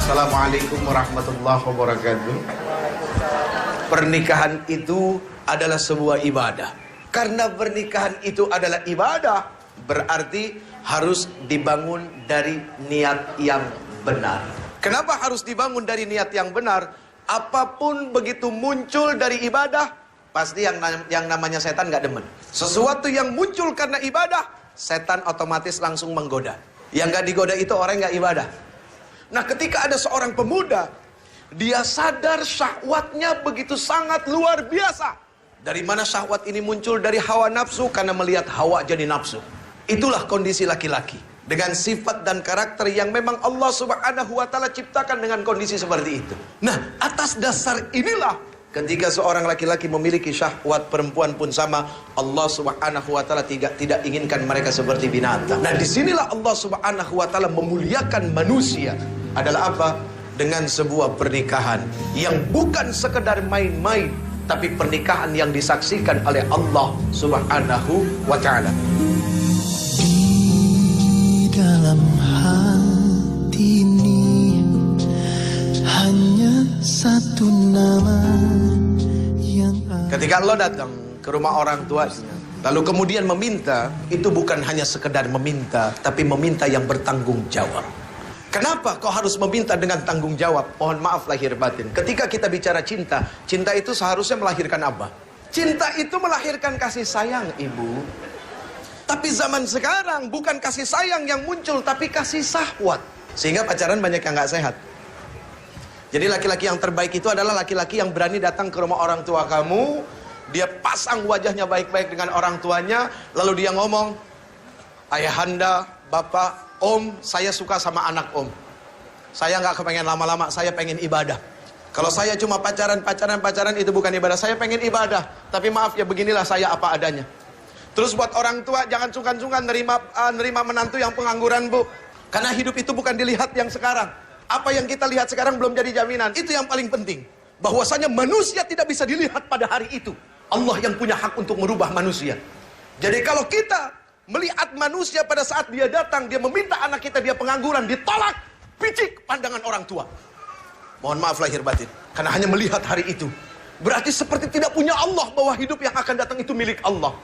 Assalamualaikum warahmatullahi wabarakatuh. Pernikahan itu adalah sebuah ibadah. Karena pernikahan itu adalah ibadah, berarti harus dibangun dari niat yang benar. Kenapa harus dibangun dari niat yang benar? Apapun begitu muncul dari ibadah, pasti yang namanya setan gak demen. Sesuatu yang muncul karena ibadah, setan otomatis langsung menggoda. Yang gak digoda itu orang yang gak ibadah. Nah, ketika ada seorang pemuda, dia sadar syahwatnya begitu sangat luar biasa. Dari mana syahwat ini muncul? Dari hawa nafsu, karena melihat hawa jadi nafsu. Itulah kondisi laki-laki dengan sifat dan karakter yang memang Allah Subhanahu wa Ta'ala ciptakan dengan kondisi seperti itu. Nah, atas dasar inilah ketika seorang laki-laki memiliki syahwat, perempuan pun sama. Allah Subhanahu wa Ta'ala tidak inginkan mereka seperti binatang. Nah, disinilah Allah Subhanahu wa Ta'ala memuliakan manusia. Adalah apa? Dengan sebuah pernikahan yang bukan sekedar main-main, tapi pernikahan yang disaksikan oleh Allah Subhanahu wa Ta'ala. Di dalam hati ini hanya satu nama yang ketika Allah datang ke rumah orang tuanya, lalu kemudian meminta, itu bukan hanya sekedar meminta, tapi meminta yang bertanggung jawab. Kenapa kau harus meminta dengan tanggung jawab? Mohon maaf lahir batin. Ketika kita bicara cinta, cinta itu seharusnya melahirkan apa? Cinta itu melahirkan kasih sayang, ibu. Tapi zaman sekarang bukan kasih sayang yang muncul, tapi kasih syahwat. Sehingga pacaran banyak yang gak sehat. Jadi laki-laki yang terbaik itu adalah laki-laki yang berani datang ke rumah orang tua kamu. Dia pasang wajahnya baik-baik dengan orang tuanya. Lalu dia ngomong, ayahanda, bapak, om, saya suka sama anak om. Saya nggak kepengen lama-lama, saya pengen ibadah. Kalau saya cuma pacaran itu bukan ibadah. Saya pengen ibadah, tapi maaf ya, beginilah saya apa adanya. Terus buat orang tua, jangan sungkan-sungkan nerima menantu yang pengangguran, bu. Karena hidup itu bukan dilihat yang sekarang. Apa yang kita lihat sekarang belum jadi jaminan. Itu yang paling penting. Bahwasanya manusia tidak bisa dilihat pada hari itu. Allah yang punya hak untuk merubah manusia. Jadi kalau kita melihat manusia pada saat dia datang, dia meminta anak kita, dia pengangguran, ditolak, picik pandangan orang tua. Mohon maaf lahir batin. Karena hanya melihat hari itu, berarti seperti tidak punya Allah, bahwa hidup yang akan datang itu milik Allah.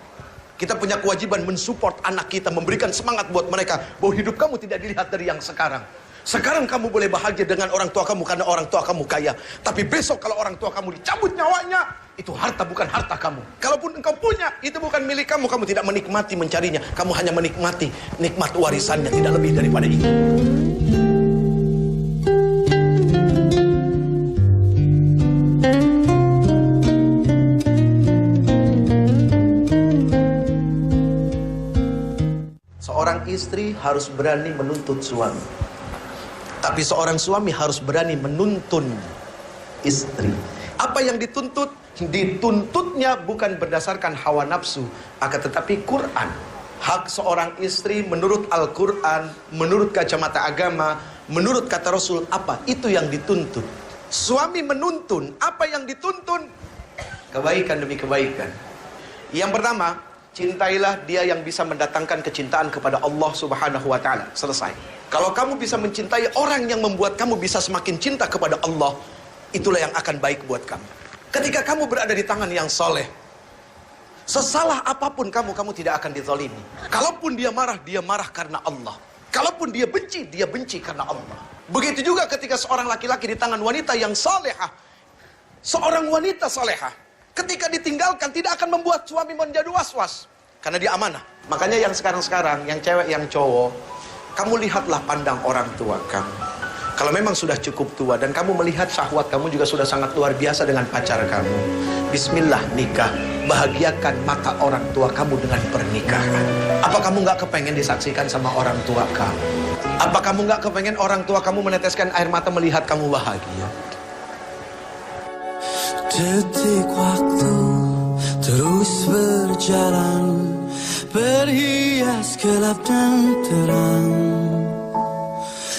Kita punya kewajiban mensupport anak kita, memberikan semangat buat mereka, bahwa hidup kamu tidak dilihat dari yang sekarang. Sekarang kamu boleh bahagia dengan orang tua kamu karena orang tua kamu kaya. Tapi besok kalau orang tua kamu dicabut nyawanya, itu harta bukan harta kamu. Kalaupun engkau punya, itu bukan milik kamu. Kamu tidak menikmati mencarinya. Kamu hanya menikmati nikmat warisannya, tidak lebih daripada itu. Seorang istri harus berani menuntut suami. Tapi seorang suami harus berani menuntun istri. Apa yang dituntut? Dituntutnya bukan berdasarkan hawa nafsu, akan tetapi Quran. Hak seorang istri menurut Al-Quran, menurut kacamata agama, menurut kata Rasul, apa? Itu yang dituntut. Suami menuntun, apa yang dituntun? Kebaikan demi kebaikan. Yang pertama, cintailah dia yang bisa mendatangkan kecintaan kepada Allah Subhanahu wa Ta'ala. Selesai. Kalau kamu bisa mencintai orang yang membuat kamu bisa semakin cinta kepada Allah, itulah yang akan baik buat kamu. Ketika kamu berada di tangan yang soleh, sesalah apapun kamu tidak akan dizalimi. Kalaupun dia marah karena Allah. Kalaupun dia benci karena Allah. Begitu juga ketika seorang laki-laki di tangan wanita yang salehah. Seorang wanita salehah, ketika ditinggalkan tidak akan membuat suami menjadi was-was. Karena dia amanah. Makanya yang sekarang-sekarang, yang cewek, yang cowok, kamu lihatlah pandang orang tua kamu. Kalau memang sudah cukup tua dan kamu melihat syahwat kamu juga sudah sangat luar biasa dengan pacar kamu, bismillah nikah. Bahagiakan mata orang tua kamu dengan pernikahan. Apa kamu nggak kepengen disaksikan sama orang tua kamu? Apa kamu nggak kepengen orang tua kamu meneteskan air mata melihat kamu bahagia? detik waktu terus berjalan, berhias gelap dan terang,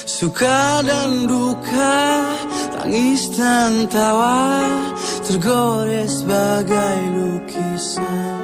suka dan duka, tangis dan tawa, tergores bagai lukisan.